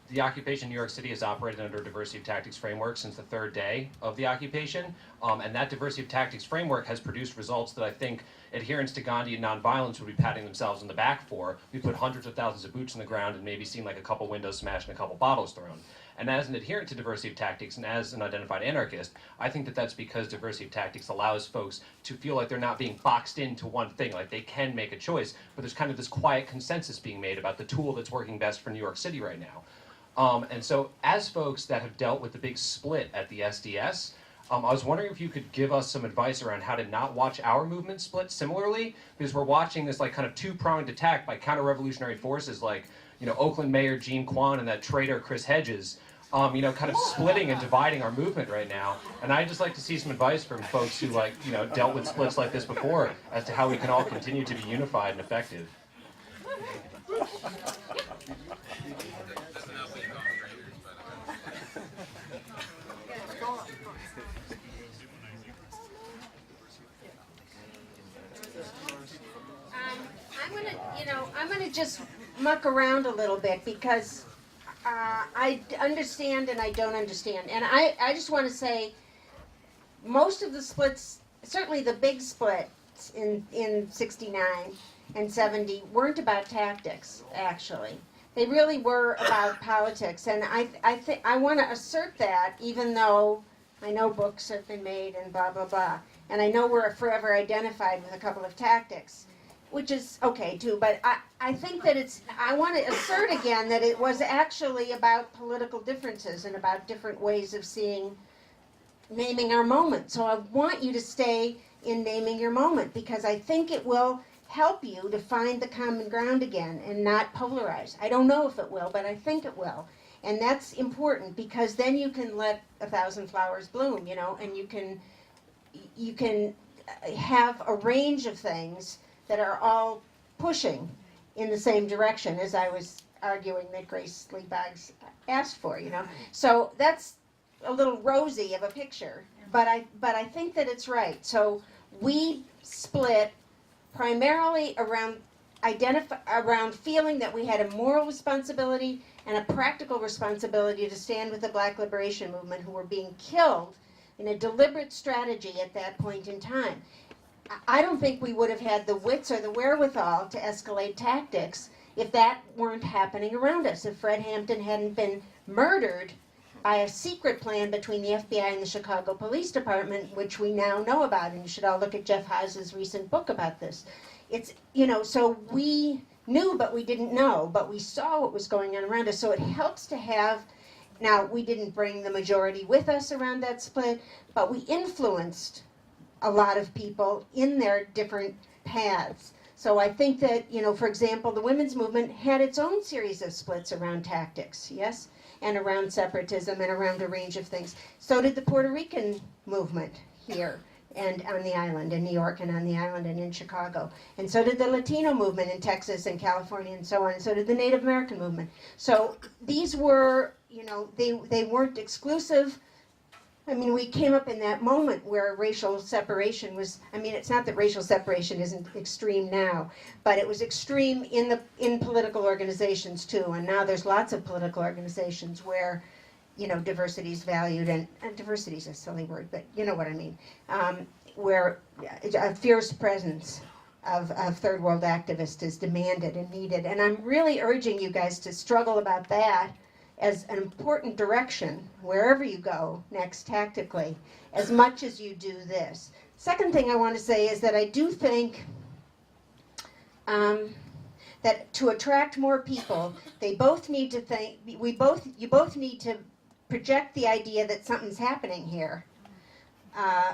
The occupation in New York City has operated under a diversity of tactics framework since the third day of the occupation, and that diversity of tactics framework has produced results that I think adherents to Gandhi and nonviolence would be patting themselves on the back for. We put hundreds of thousands of boots on the ground and maybe seen like a couple windows smashed and a couple bottles thrown. And as an adherent to diversity of tactics and as an identified anarchist, I think that that's because diversity of tactics allows folks to feel like they're not being boxed into one thing, like they can make a choice, but there's kind of this quiet consensus being made about the tool that's working best for New York City right now. And so as folks that have dealt with the big split at the SDS, I was wondering if you could give us some advice around how to not watch our movement split similarly, because we're watching this like kind of two-pronged attack by counter-revolutionary forces like, you know, Oakland Mayor Gene Kwan and that traitor Chris Hedges, you know, kind of splitting and dividing our movement right now. And I'd just like to see some advice from folks who, like, you know, dealt with splits like this before as to how we can all continue to be unified and effective. I'm gonna just muck around a little bit because I understand and I don't understand. And I just want to say most of the splits, certainly the big splits in 69 and 70 weren't about tactics, actually. They really were about politics. And I want to assert that, even though I know books have been made and blah, blah, blah. And I know we're forever identified with a couple of tactics, which is okay too, but I think that I want to assert again that it was actually about political differences and about different ways of naming our moment. So I want you to stay in naming your moment, because I think it will help you to find the common ground again and not polarize. I don't know if it will, but I think it will. And that's important, because then you can let 1,000 flowers bloom, you know, and you can have a range of things that are all pushing in the same direction, as I was arguing that Grace Lee Boggs asked for, you know. So that's a little rosy of a picture, but I think that it's right. So we split primarily around feeling that we had a moral responsibility and a practical responsibility to stand with the Black Liberation Movement, who were being killed in a deliberate strategy at that point in time. I don't think we would have had the wits or the wherewithal to escalate tactics if that weren't happening around us, if Fred Hampton hadn't been murdered by a secret plan between the FBI and the Chicago Police Department, which we now know about, and you should all look at Jeff Haas's recent book about this. It's, you know, so we knew but we didn't know, but we saw what was going on around us, so it helps to have. Now, we didn't bring the majority with us around that split, but we influenced a lot of people in their different paths. So I think that, you know, for example, the women's movement had its own series of splits around tactics, yes, and around separatism and around a range of things. So did the Puerto Rican movement here and on the island in New York and on the island and in Chicago. And so did the Latino movement in Texas and California and so on. And so did the Native American movement. So these were, you know, they weren't exclusive. I mean, we came up in that moment where racial separation was, I mean, it's not that racial separation isn't extreme now, but it was extreme in political organizations too. And now there's lots of political organizations where, you know, diversity is valued, and diversity is a silly word, but you know what I mean, where a fierce presence of third world activists is demanded and needed. And I'm really urging you guys to struggle about that as an important direction wherever you go next tactically, as much as you do this. Second thing I want to say is that I do think that to attract more people, they both need to think, you both need to project the idea that something's happening here.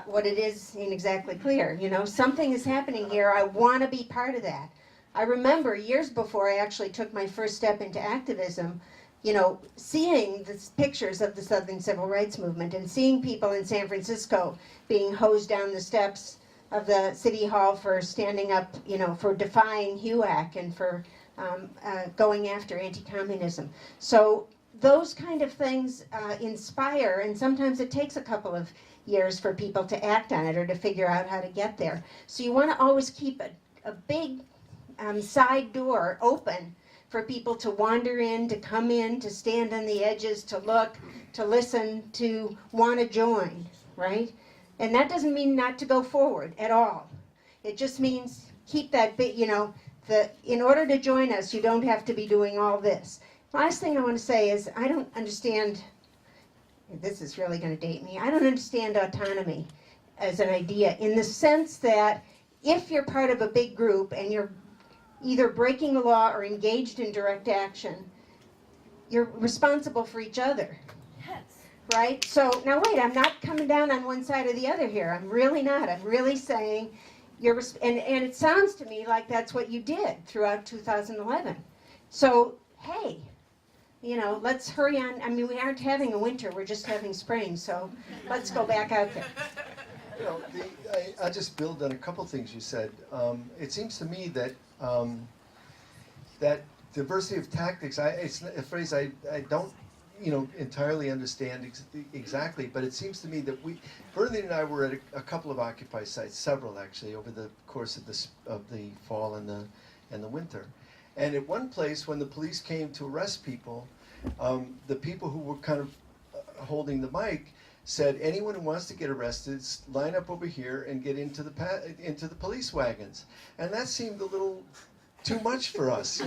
What it is ain't exactly clear. You know, something is happening here. I want to be part of that. I remember years before I actually took my first step into activism, you know, seeing the pictures of the Southern Civil Rights Movement and seeing people in San Francisco being hosed down the steps of the City Hall for standing up, you know, for defying HUAC and for going after anti-communism. So those kind of things inspire, and sometimes it takes a couple of years for people to act on it or to figure out how to get there. So you want to always keep a big side door open for people to wander in, to come in, to stand on the edges, to look, to listen, to want to join, right? And that doesn't mean not to go forward at all. It just means keep that bit, in order to join us, you don't have to be doing all this. Last thing I want to say is I don't understand, this is really going to date me, I don't understand autonomy as an idea in the sense that if you're part of a big group and you're either breaking the law or engaged in direct action, you're responsible for each other. Yes. Right? So, now wait, I'm not coming down on one side or the other here. I'm really not. I'm really saying and it sounds to me like that's what you did throughout 2011. So, hey, let's hurry on. I mean, we aren't having a winter, we're just having spring, so let's go back out there. I just build on a couple things you said. It seems to me that that diversity of tactics, it's a phrase I don't entirely understand exactly, but it seems to me that Bernadine and I were at a couple of Occupy sites, several actually, over the course of the fall and the winter. And at one place, when the police came to arrest people, the people who were kind of holding the mic said, anyone who wants to get arrested, line up over here and get into the police wagons. And that seemed a little too much for us, I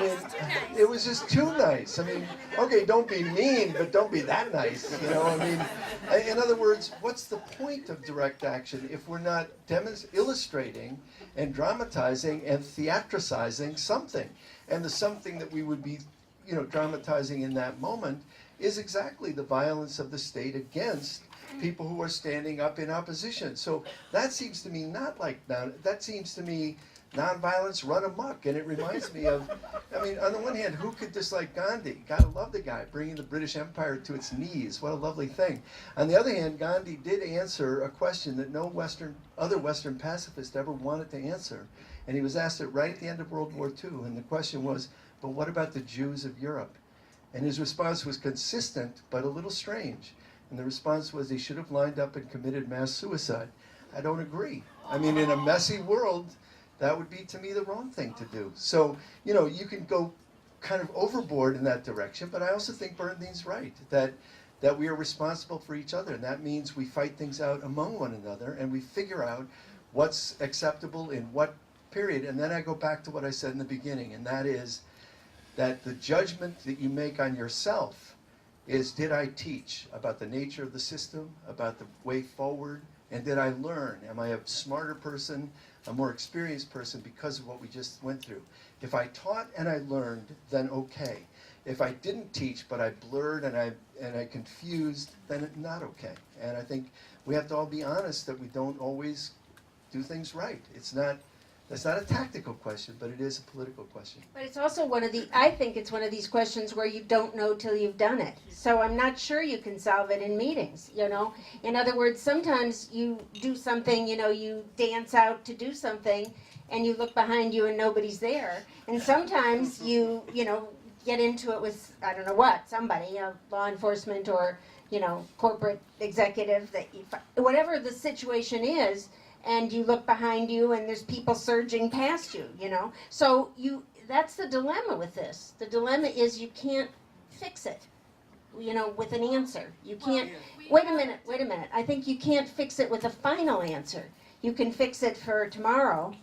mean, it was just too nice. I mean, okay, don't be mean, but don't be that nice, I mean, in other words, what's the point of direct action if we're not illustrating and dramatizing and theatricizing something? And the something that we would be, dramatizing in that moment is exactly the violence of the state against people who are standing up in opposition. So that seems to me that seems to me nonviolence run amok, and it reminds me of, I mean, on the one hand, who could dislike Gandhi? Gotta love the guy, bringing the British Empire to its knees. What a lovely thing. On the other hand, Gandhi did answer a question that no other Western pacifist ever wanted to answer, and he was asked it right at the end of World War II, and the question was, but what about the Jews of Europe? And his response was consistent, but a little strange. And the response was he should have lined up and committed mass suicide. I don't agree. I mean, in a messy world, that would be, to me, the wrong thing to do. So, you can go kind of overboard in that direction, but I also think Bernadine's right, that we are responsible for each other, and that means we fight things out among one another, and we figure out what's acceptable in what period. And then I go back to what I said in the beginning, and that is that the judgment that you make on yourself is, did I teach about the nature of the system, about the way forward, and did I learn? Am I a smarter person, a more experienced person because of what we just went through? If I taught and I learned, then okay. If I didn't teach, but I blurred and I confused, then not okay. And I think we have to all be honest that we don't always do things right. That's not a tactical question, but it is a political question. But it's also I think it's one of these questions where you don't know till you've done it. So I'm not sure you can solve it in meetings, In other words, sometimes you do something, you dance out to do something, and you look behind you and nobody's there. And sometimes you get into it with, I don't know what, somebody, law enforcement or, corporate executive, whatever the situation is, and you look behind you and there's people surging past you, So that's the dilemma with this. The dilemma is you can't fix it, with an answer. You can't, wait a minute. I think you can't fix it with a final answer. You can fix it for tomorrow,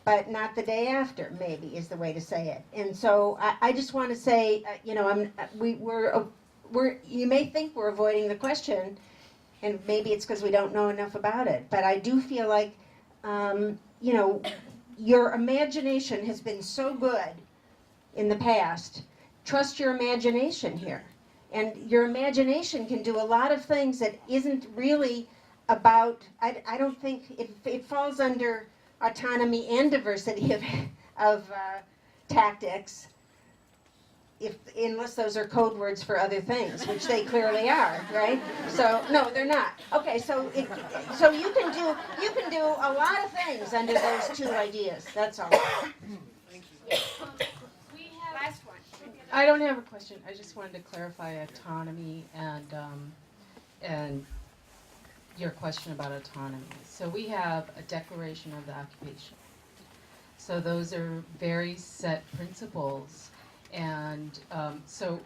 but not the day after, maybe, is the way to say it. And so I just want to say, you may think we're avoiding the question, and maybe it's because we don't know enough about it. But I do feel like, your imagination has been so good in the past. Trust your imagination here. And your imagination can do a lot of things that isn't really about, I don't think, it falls under autonomy and diversity of tactics. Unless those are code words for other things, which they clearly are, right? So no, they're not. Okay, so you can do a lot of things under those two ideas. That's all. Thank you. We have last one. I don't have a question. I just wanted to clarify autonomy and your question about autonomy. So we have a declaration of the occupation. So those are very set principles. And so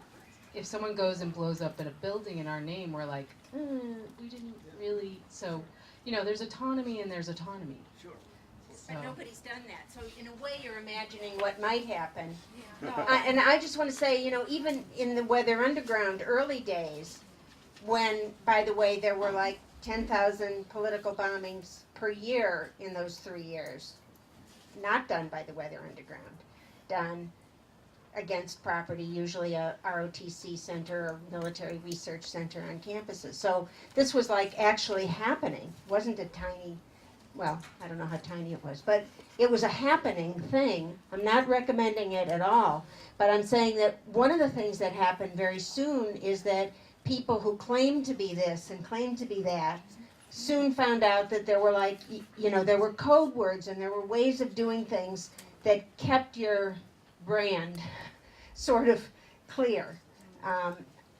if someone goes and blows up in a building in our name, we're like, we didn't really. So, there's autonomy and there's autonomy. Sure. But nobody's done that. So in a way, you're imagining what might happen. And I just want to say, even in the Weather Underground early days, when, by the way, there were like 10,000 political bombings per year in those 3 years, not done by the Weather Underground, done against property, usually a ROTC center or military research center on campuses. So this was like actually happening. It wasn't a tiny, well, I don't know how tiny it was, but it was a happening thing. I'm not recommending it at all, but I'm saying that one of the things that happened very soon is that people who claimed to be this and claimed to be that soon found out that there were there were code words and there were ways of doing things that kept your brand sort of clear.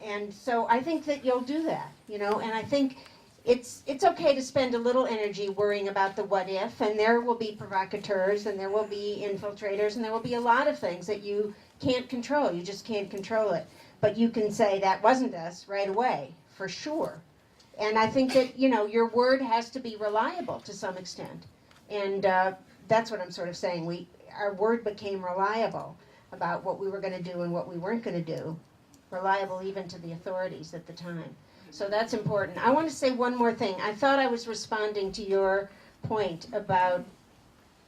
And so I think that you'll do that, and I think it's okay to spend a little energy worrying about the what if, and there will be provocateurs and there will be infiltrators and there will be a lot of things that you can't control. You just can't control it. But you can say that wasn't us right away, for sure. And I think that, your word has to be reliable to some extent. And that's what I'm sort of saying. Our word became reliable about what we were going to do and what we weren't going to do, reliable even to the authorities at the time. So that's important. I want to say one more thing. I thought I was responding to your point about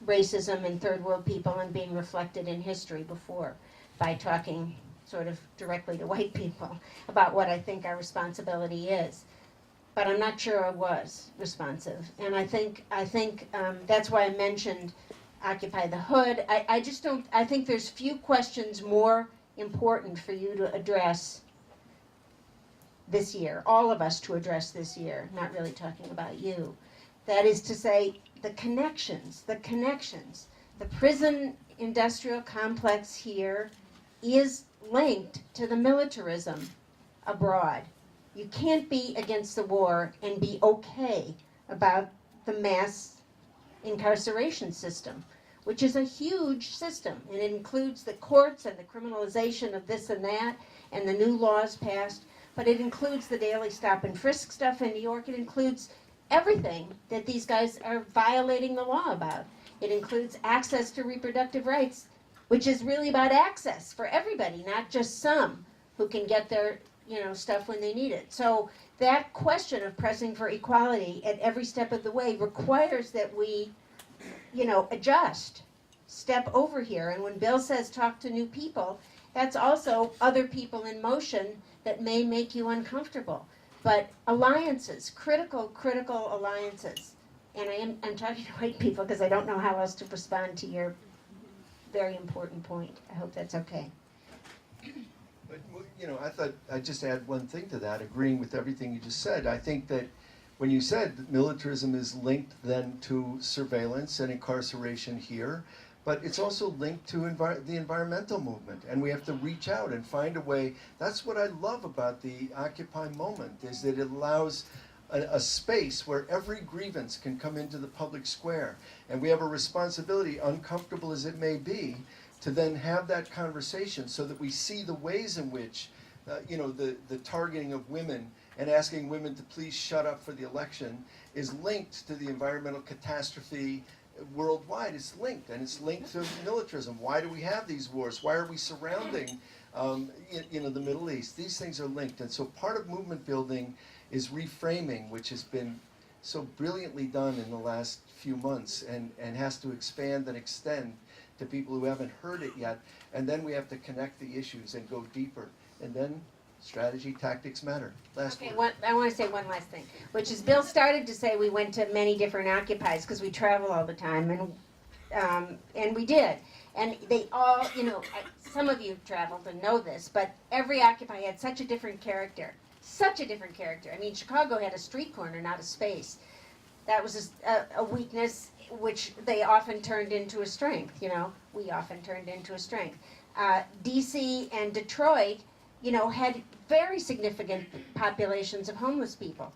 racism and third world people and being reflected in history before by talking sort of directly to white people about what I think our responsibility is. But I'm not sure I was responsive. And I think that's why I mentioned Occupy the Hood. I think there's few questions more important for you to address this year, all of us to address this year, not really talking about you. That is to say, the connections. The prison industrial complex here is linked to the militarism abroad. You can't be against the war and be okay about the mass incarceration system, which is a huge system, and it includes the courts and the criminalization of this and that and the new laws passed, but it includes the daily stop and frisk stuff in New York. It includes everything that these guys are violating the law about. It includes access to reproductive rights, which is really about access for everybody, not just some who can get their stuff when they need it. So that question of pressing for equality at every step of the way requires that we, adjust, step over here. And when Bill says talk to new people, that's also other people in motion that may make you uncomfortable. But alliances, critical alliances. And I'm talking to white people because I don't know how else to respond to your very important point. I hope that's okay. But, I thought I'd just add one thing to that, agreeing with everything you just said. I think that when you said that militarism is linked then to surveillance and incarceration here, but it's also linked to the environmental movement, and we have to reach out and find a way. That's what I love about the Occupy moment, is that it allows a space where every grievance can come into the public square, and we have a responsibility, uncomfortable as it may be, to then have that conversation so that we see the ways in which, the targeting of women and asking women to please shut up for the election is linked to the environmental catastrophe worldwide. It's linked, and it's linked to militarism. Why do we have these wars? Why are we surrounding, the Middle East? These things are linked, and so part of movement building is reframing, which has been so brilliantly done in the last few months, and has to expand and extend to people who haven't heard it yet. And then we have to connect the issues and go deeper. And then strategy, tactics matter. Okay, I want to say one last thing, which is Bill started to say we went to many different Occupies because we travel all the time, and we did. And they all, some of you have traveled and know this, but every Occupy had such a different character. I mean, Chicago had a street corner, not a space. That was a weakness which they often turned into a strength, we often turned into a strength. DC and Detroit, had very significant populations of homeless people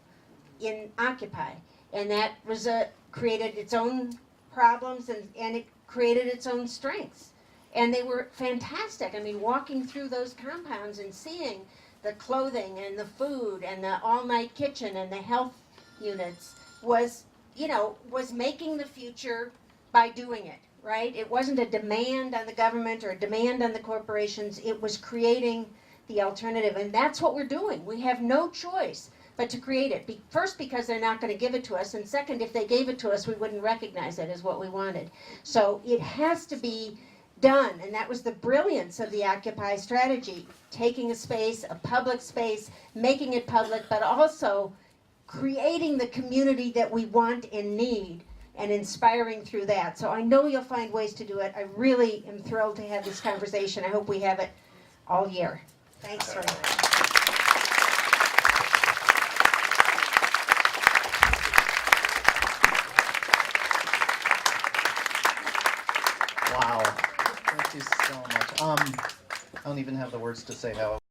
in Occupy. And that was created its own problems, and it created its own strengths. And they were fantastic. I mean, walking through those compounds and seeing the clothing and the food and the all-night kitchen and the health units was, was making the future by doing it, right? It wasn't a demand on the government or a demand on the corporations. It was creating the alternative. And that's what we're doing. We have no choice but to create it. First, because they're not going to give it to us. And second, if they gave it to us, we wouldn't recognize it as what we wanted. So it has to be done. And that was the brilliance of the Occupy strategy. Taking a space, a public space, making it public, but also creating the community that we want and need and inspiring through that. So I know you'll find ways to do it. I really am thrilled to have this conversation. I hope we have it all year. Thanks very much. Wow. Thank you so much. I don't even have the words to say how